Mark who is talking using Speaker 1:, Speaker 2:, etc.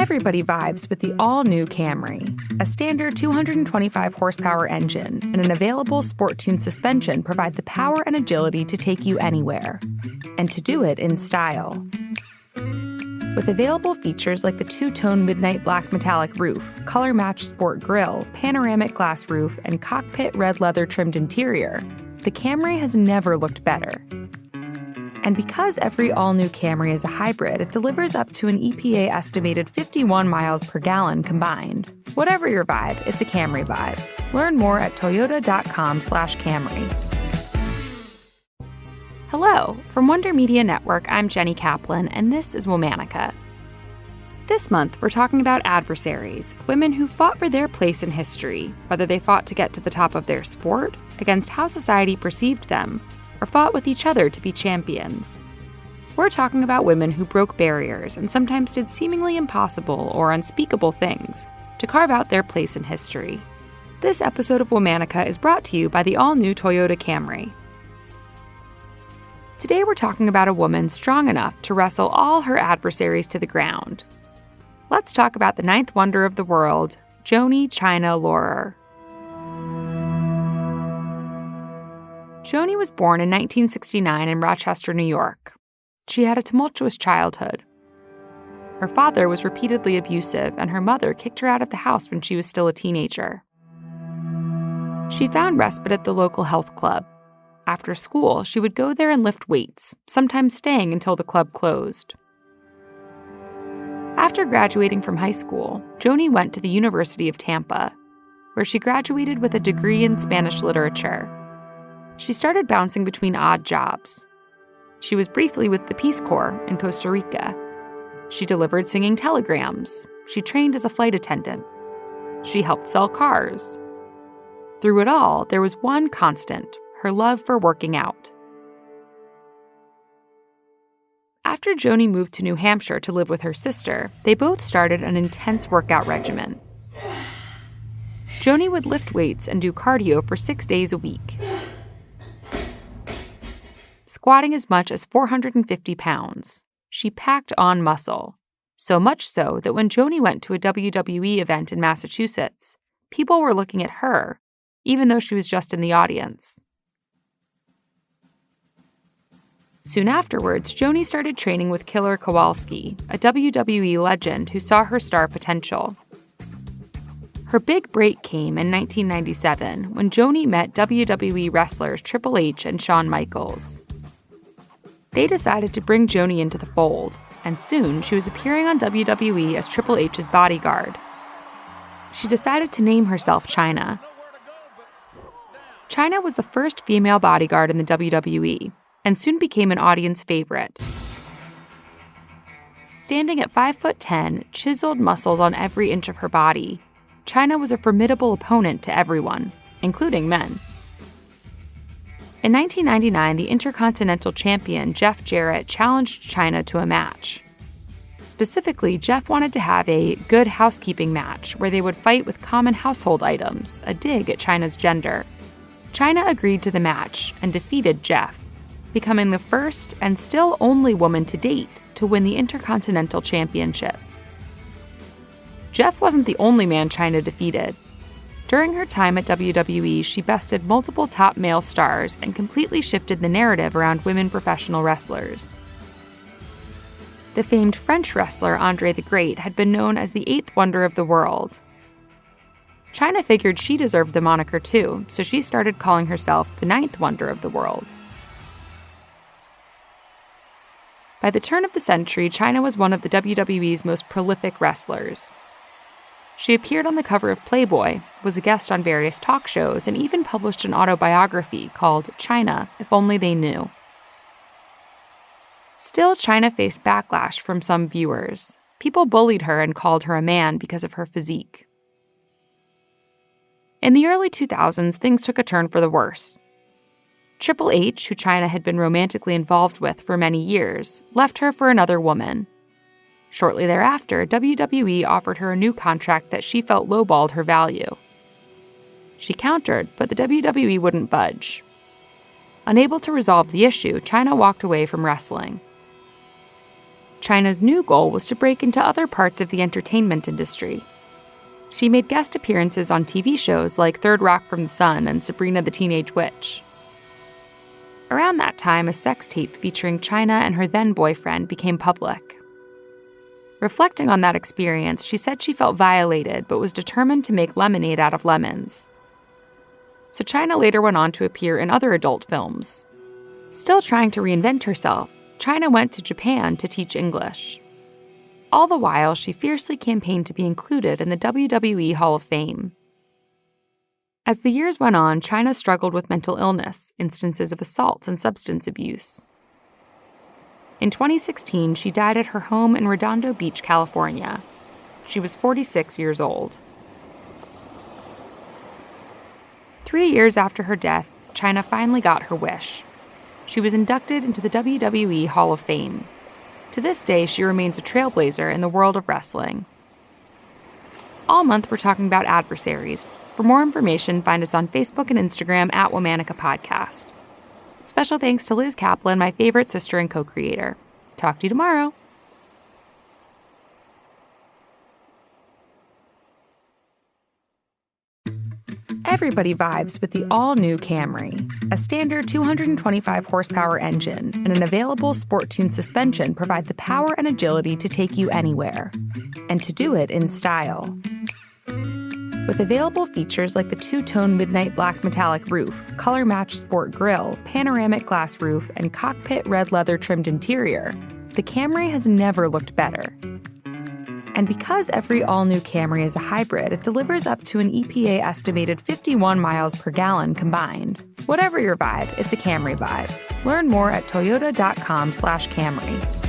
Speaker 1: Everybody vibes with the all-new Camry. A standard 225-horsepower engine and an available sport-tuned suspension provide the power and agility to take you anywhere. And to do it in style. With available features like the two-tone midnight black metallic roof, color-matched sport grille, panoramic glass roof, and cockpit red leather trimmed interior, the Camry has never looked better. And because every all-new Camry is a hybrid, it delivers up to an EPA-estimated 51 miles per gallon combined. Whatever your vibe, it's a Camry vibe. Learn more at toyota.com/Camry. Hello, from Wonder Media Network, I'm Jenny Kaplan, and this is Womanica. This month, we're talking about adversaries, women who fought for their place in history, whether they fought to get to the top of their sport, against how society perceived them, or fought with each other to be champions. We're talking about women who broke barriers and sometimes did seemingly impossible or unspeakable things to carve out their place in history. This episode of Womanica is brought to you by the all-new Toyota Camry. Today we're talking about a woman strong enough to wrestle all her adversaries to the ground. Let's talk about the ninth wonder of the world, Joanie Chyna Laurer. Joanie was born in 1969 in Rochester, New York. She had a tumultuous childhood. Her father was repeatedly abusive, and her mother kicked her out of the house when she was still a teenager. She found respite at the local health club. After school, she would go there and lift weights, sometimes staying until the club closed. After graduating from high school, Joanie went to the University of Tampa, where she graduated with a degree in Spanish literature. She started bouncing between odd jobs. She was briefly with the Peace Corps in Costa Rica. She delivered singing telegrams. She trained as a flight attendant. She helped sell cars. Through it all, there was one constant: her love for working out. After Joanie moved to New Hampshire to live with her sister, they both started an intense workout regimen. Joanie would lift weights and do cardio for 6 days a week, squatting as much as 450 pounds. She packed on muscle, so much so that when Joanie went to a WWE event in Massachusetts, people were looking at her, even though she was just in the audience. Soon afterwards, Joanie started training with Killer Kowalski, a WWE legend who saw her star potential. Her big break came in 1997 when Joanie met WWE wrestlers Triple H and Shawn Michaels. They decided to bring Joanie into the fold, and soon she was appearing on WWE as Triple H's bodyguard. She decided to name herself Chyna. Chyna was the first female bodyguard in the WWE, and soon became an audience favorite. Standing at 5'10", chiseled muscles on every inch of her body, Chyna was a formidable opponent to everyone, including men. In 1999, the Intercontinental Champion Jeff Jarrett challenged Chyna to a match. Specifically, Jeff wanted to have a good housekeeping match where they would fight with common household items, a dig at Chyna's gender. Chyna agreed to the match and defeated Jeff, becoming the first and still only woman to date to win the Intercontinental Championship. Jeff wasn't the only man Chyna defeated. During her time at WWE, she bested multiple top male stars and completely shifted the narrative around women professional wrestlers. The famed French wrestler Andre the Great had been known as the eighth wonder of the world. Chyna figured she deserved the moniker too, so she started calling herself the ninth wonder of the world. By the turn of the century, Chyna was one of the WWE's most prolific wrestlers. She appeared on the cover of Playboy, was a guest on various talk shows, and even published an autobiography called Chyna, If Only They Knew. Still, Chyna faced backlash from some viewers. People bullied her and called her a man because of her physique. In the early 2000s, things took a turn for the worse. Triple H, who Chyna had been romantically involved with for many years, left her for another woman. Shortly thereafter, WWE offered her a new contract that she felt lowballed her value. She countered, but the WWE wouldn't budge. Unable to resolve the issue, Chyna walked away from wrestling. Chyna's new goal was to break into other parts of the entertainment industry. She made guest appearances on TV shows like Third Rock from the Sun and Sabrina the Teenage Witch. Around that time, a sex tape featuring Chyna and her then-boyfriend became public. Reflecting on that experience, she said she felt violated but was determined to make lemonade out of lemons. So Chyna later went on to appear in other adult films. Still trying to reinvent herself, Chyna went to Japan to teach English. All the while, she fiercely campaigned to be included in the WWE Hall of Fame. As the years went on, Chyna struggled with mental illness, instances of assault, and substance abuse. In 2016, she died at her home in Redondo Beach, California. She was 46 years old. 3 years after her death, Chyna finally got her wish. She was inducted into the WWE Hall of Fame. To this day, she remains a trailblazer in the world of wrestling. All month, we're talking about Adversaries. For more information, find us on Facebook and Instagram at Womanica Podcast. Special thanks to Liz Kaplan, my favorite sister and co-creator. Talk to you tomorrow. Everybody vibes with the all-new Camry. A standard 225 horsepower engine and an available sport-tuned suspension provide the power and agility to take you anywhere. And to do it in style. With available features like the two-tone midnight black metallic roof, color-matched sport grille, panoramic glass roof, and cockpit red leather trimmed interior, the Camry has never looked better. And because every all-new Camry is a hybrid, it delivers up to an EPA-estimated 51 miles per gallon combined. Whatever your vibe, it's a Camry vibe. Learn more at toyota.com/Camry.